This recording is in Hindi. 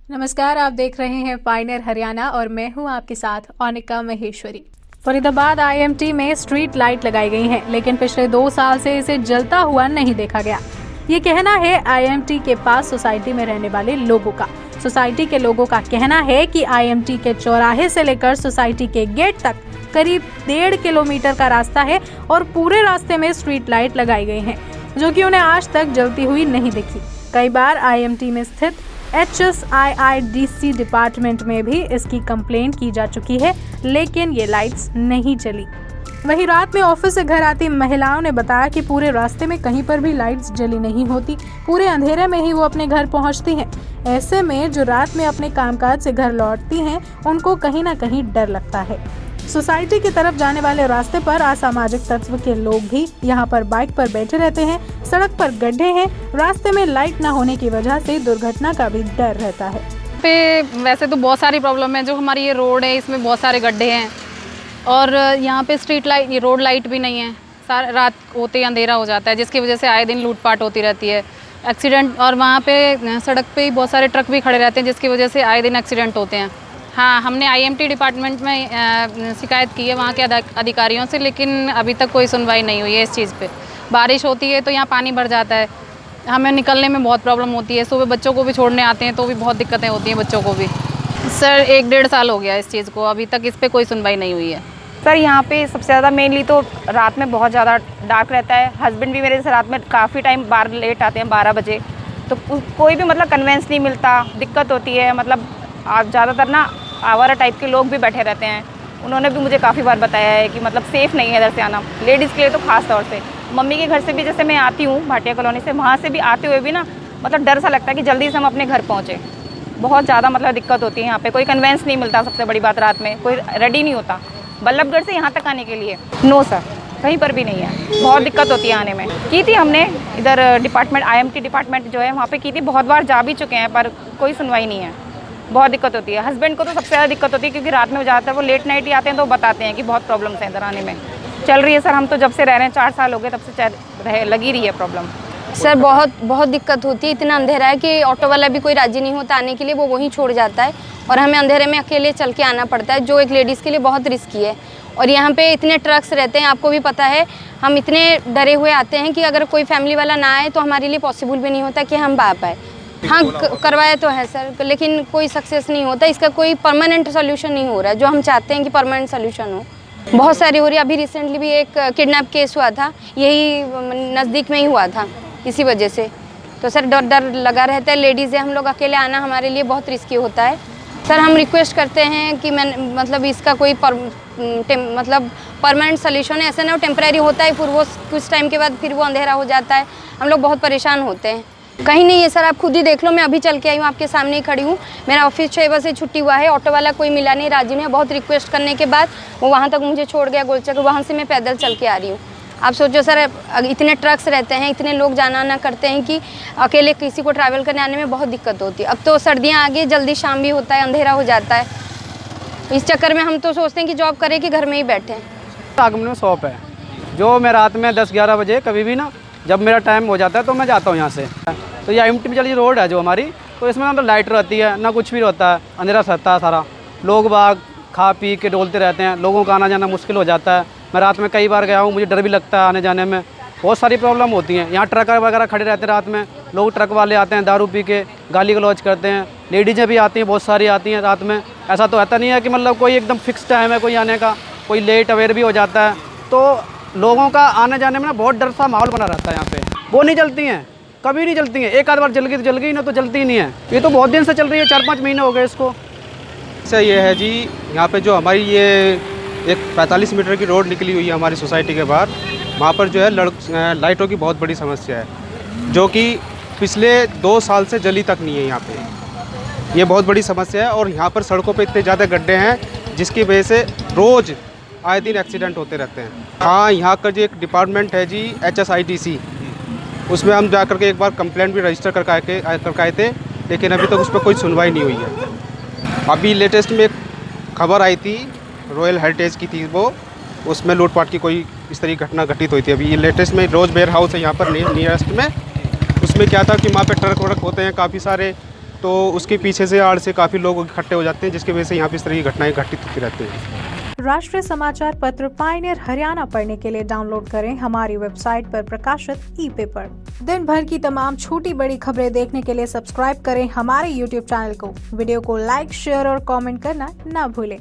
नमस्कार, आप देख रहे हैं पायनियर हरियाणा और मैं हूं आपके साथ अनिका महेश्वरी। फरीदाबाद आईएमटी में स्ट्रीट लाइट लगाई गई हैं, लेकिन पिछले 2 साल से इसे जलता हुआ नहीं देखा गया। ये कहना है आईएमटी के पास सोसाइटी में रहने वाले लोगों का। सोसाइटी के लोगों का कहना है कि आईएमटी के चौराहे से लेकर सोसाइटी के गेट तक करीब 1.5 किलोमीटर का रास्ता है और पूरे रास्ते में स्ट्रीट लाइट लगाई गई हैं, जो कि उन्हें आज तक जलती हुई नहीं दिखी। कई बार आईएमटी में स्थित HSIIDC डिपार्टमेंट में भी इसकी कंप्लेंट की जा चुकी है, लेकिन ये लाइट्स नहीं चली। वहीं रात में ऑफिस से घर आती महिलाओं ने बताया कि पूरे रास्ते में कहीं पर भी लाइट्स जली नहीं होती, पूरे अंधेरे में ही वो अपने घर पहुंचती हैं। ऐसे में जो रात में अपने कामकाज से घर लौटती हैं, उनको कहीं ना कहीं डर लगता है। सोसाइटी की तरफ जाने वाले रास्ते पर असामाजिक तत्व के लोग भी यहाँ पर बाइक पर बैठे रहते हैं। सड़क पर गड्ढे हैं, रास्ते में लाइट न होने की वजह से दुर्घटना का भी डर रहता है। पे वैसे तो बहुत सारी प्रॉब्लम है। जो हमारी ये रोड है, इसमें बहुत सारे गड्ढे हैं और यहाँ पे स्ट्रीट लाइट, ये रोड लाइट भी नहीं है। रात होते ही अंधेरा हो जाता है, जिसकी वजह से आए दिन लूटपाट होती रहती है, एक्सीडेंट। और वहाँ पे सड़क पे ही बहुत सारे ट्रक भी खड़े रहते हैं, जिसकी वजह से आए दिन एक्सीडेंट होते हैं। हाँ, हमने आईएमटी डिपार्टमेंट में शिकायत की है वहाँ के अधिकारियों से, लेकिन अभी तक कोई सुनवाई नहीं हुई है इस चीज़ पे। बारिश होती है तो यहाँ पानी भर जाता है, हमें निकलने में बहुत प्रॉब्लम होती है। सुबह बच्चों को भी छोड़ने आते हैं तो भी बहुत दिक्कतें होती हैं बच्चों को भी। सर 1-1.5 साल हो गया इस चीज़ को, अभी तक इस पर कोई सुनवाई नहीं हुई है। सर यहाँ पे सबसे ज़्यादा मेनली तो रात में बहुत ज़्यादा डार्क रहता है। हस्बैंड भी मेरे से रात में काफ़ी टाइम बाहर लेट आते हैं, 12 बजे, तो कोई भी मतलब कन्वेंस नहीं मिलता, दिक्कत होती है। मतलब आप ज़्यादातर ना आवारा टाइप के लोग भी बैठे रहते हैं। उन्होंने भी मुझे काफ़ी बार बताया है कि मतलब सेफ़ नहीं है इधर से आना, लेडीज़ के लिए तो खास तौर से। मम्मी के घर से भी जैसे मैं आती हूँ भाटिया कॉलोनी से, वहाँ से भी आते हुए भी ना मतलब डर सा लगता है कि जल्दी से हम अपने घर पहुँचे। बहुत ज़्यादा मतलब दिक्कत होती है यहाँ पे, कोई कन्वेंस नहीं मिलता। सबसे बड़ी बात, रात में कोई रेडी नहीं होता बल्लभगढ़ से यहाँ तक आने के लिए। नो सर, कहीं पर भी नहीं है, बहुत दिक्कत होती है आने में। की थी हमने इधर डिपार्टमेंट, आईएमटी डिपार्टमेंट जो है वहाँ पे की थी, बहुत बार जा भी चुके हैं, पर कोई सुनवाई नहीं है। बहुत दिक्कत होती है। हस्बैंड को तो सबसे ज़्यादा दिक्कत होती है, क्योंकि रात में ज़्यादातर वो लेट नाइट ही आते हैं, तो बताते हैं कि बहुत प्रॉब्लम्स हैं इधर आने में। चल रही है सर, हम तो जब से रह रहे हैं 4 साल हो गए, तब से लगी रही है प्रॉब्लम। सर बहुत दिक्कत होती है। इतना अंधेरा है कि ऑटो वाला भी कोई राजी नहीं होता आने के लिए, वो वहीं छोड़ जाता है और हमें अंधेरे में अकेले चल के आना पड़ता है, जो एक लेडीज़ के लिए बहुत रिस्की है। और यहाँ पे इतने ट्रक्स रहते हैं, आपको भी पता है, हम इतने डरे हुए आते हैं कि अगर कोई फैमिली वाला ना आए तो हमारे लिए पॉसिबल भी नहीं होता कि हम आ पाए। हाँ, करवाया तो है सर, लेकिन कोई सक्सेस नहीं होता। इसका कोई परमानेंट सोल्यूशन नहीं हो रहा है, जो हम चाहते हैं कि परमानेंट सोल्यूशन हो। बहुत सारी हो रही है। अभी रिसेंटली भी एक किडनैप केस हुआ था, यही नज़दीक में ही हुआ था, इसी वजह से। तो सर डर लगा रहता है। लेडीज़ है, हम लोग अकेले आना हमारे लिए बहुत रिस्की होता है। सर हम रिक्वेस्ट करते हैं कि मतलब इसका कोई मतलब परमानेंट सोल्यूशन है। ऐसा ना हो टेम्परेरी होता है, फिर वो कुछ टाइम के बाद फिर वो अंधेरा हो जाता है, हम लोग बहुत परेशान होते हैं। कहीं नहीं है सर, आप खुद ही देख लो, मैं अभी चल के आई हूँ, आपके सामने ही खड़ी हूँ। मेरा ऑफिस 6 बजे छुट्टी हुआ है, ऑटो वाला कोई मिला नहीं, राजी नहीं है। बहुत रिक्वेस्ट करने के बाद वो वहाँ तक मुझे छोड़ गया गोलचक्र, वहाँ से मैं पैदल चल के आ रही हूँ। आप सोचो सर, इतने ट्रक्स रहते हैं, इतने लोग जाना आना करते हैं कि अकेले किसी को ट्रैवल करने आने में बहुत दिक्कत होती है। अब तो सर्दियाँ आ गई, जल्दी शाम भी होता है, अंधेरा हो जाता है। इस चक्कर में हम तो सोचते हैं कि जॉब करें कि घर में ही बैठें। आगमन में शॉप है, जो मैं रात में 10-11 बजे कभी भी ना, जब मेरा टाइम हो जाता है तो मैं जाता हूँ यहाँ से। तो ये आईएमटी में चली रोड है जो हमारी, तो इसमें ना लाइट रहती है ना, कुछ भी रहता है, अंधेरा रहता है सारा। लोग बाग खा पी के डोलते रहते हैं, लोगों का आना जाना मुश्किल हो जाता है। मैं रात में कई बार गया हूँ, मुझे डर भी लगता है आने जाने में, बहुत सारी प्रॉब्लम होती हैं। यहाँ ट्रक वगैरह खड़े रहते हैं रात में, लोग ट्रक वाले आते हैं दारू पी के गाली गलौज करते हैं। लेडीज़ें भी आती हैं, बहुत सारी आती हैं रात में। ऐसा तो रहता नहीं है कि मतलब कोई एकदम फिक्स टाइम है कोई आने का, कोई लेट अवेयर भी हो जाता है। तो लोगों का आने जाने में ना बहुत डर सा माहौल बना रहता है यहाँ पे। वो नहीं जलती हैं, कभी नहीं जलती हैं। एक आध बार जल गई तो जल गई, ना तो जलती ही नहीं है। ये तो बहुत दिन से चल रही है, 4-5 महीने हो गए इसको। ऐसा ये है जी, यहाँ पे जो हमारी ये एक 45 मीटर की रोड निकली हुई है हमारी सोसाइटी के बाहर, वहाँ पर जो है लाइटों की बहुत बड़ी समस्या है, जो कि पिछले 2 साल से जली तक नहीं है यहाँ पे। ये बहुत बड़ी समस्या है और यहाँ पर सड़कों पे इतने ज़्यादा गड्ढे हैं, जिसकी वजह से रोज़ आए दिन एक्सीडेंट होते रहते हैं। हाँ, यहाँ का जो एक डिपार्टमेंट है जी HSIDC, उसमें हम जा कर के एक बार कंप्लेंट भी रजिस्टर करके थे, लेकिन अभी तक उस पर कोई सुनवाई नहीं हुई है। अभी लेटेस्ट में एक खबर आई थी, रॉयल हेरिटेज की थी वो, उसमें लूटपाट की कोई इस तरह की घटना घटित हुई थी। अभी ये लेटेस्ट में रोज वेयर हाउस है यहाँ पर नियरेस्ट में, उसमें क्या था कि वहाँ पे ट्रक व्रक होते हैं, काफ़ी सारे तो उसके पीछे से आड़ से काफ़ी लोग इकट्ठे हो जाते हैं, जिसकी वजह से यहाँ पे इस तरह की घटनाएं घटित होती रहती हैं। राष्ट्रीय समाचार पत्र पायनियर हरियाणा पढ़ने के लिए डाउनलोड करें हमारी वेबसाइट पर प्रकाशित ई-पेपर। दिन भर की तमाम छोटी बड़ी खबरें देखने के लिए सब्सक्राइब करें हमारे YouTube चैनल को। वीडियो को लाइक, शेयर और कमेंट करना ना भूलें।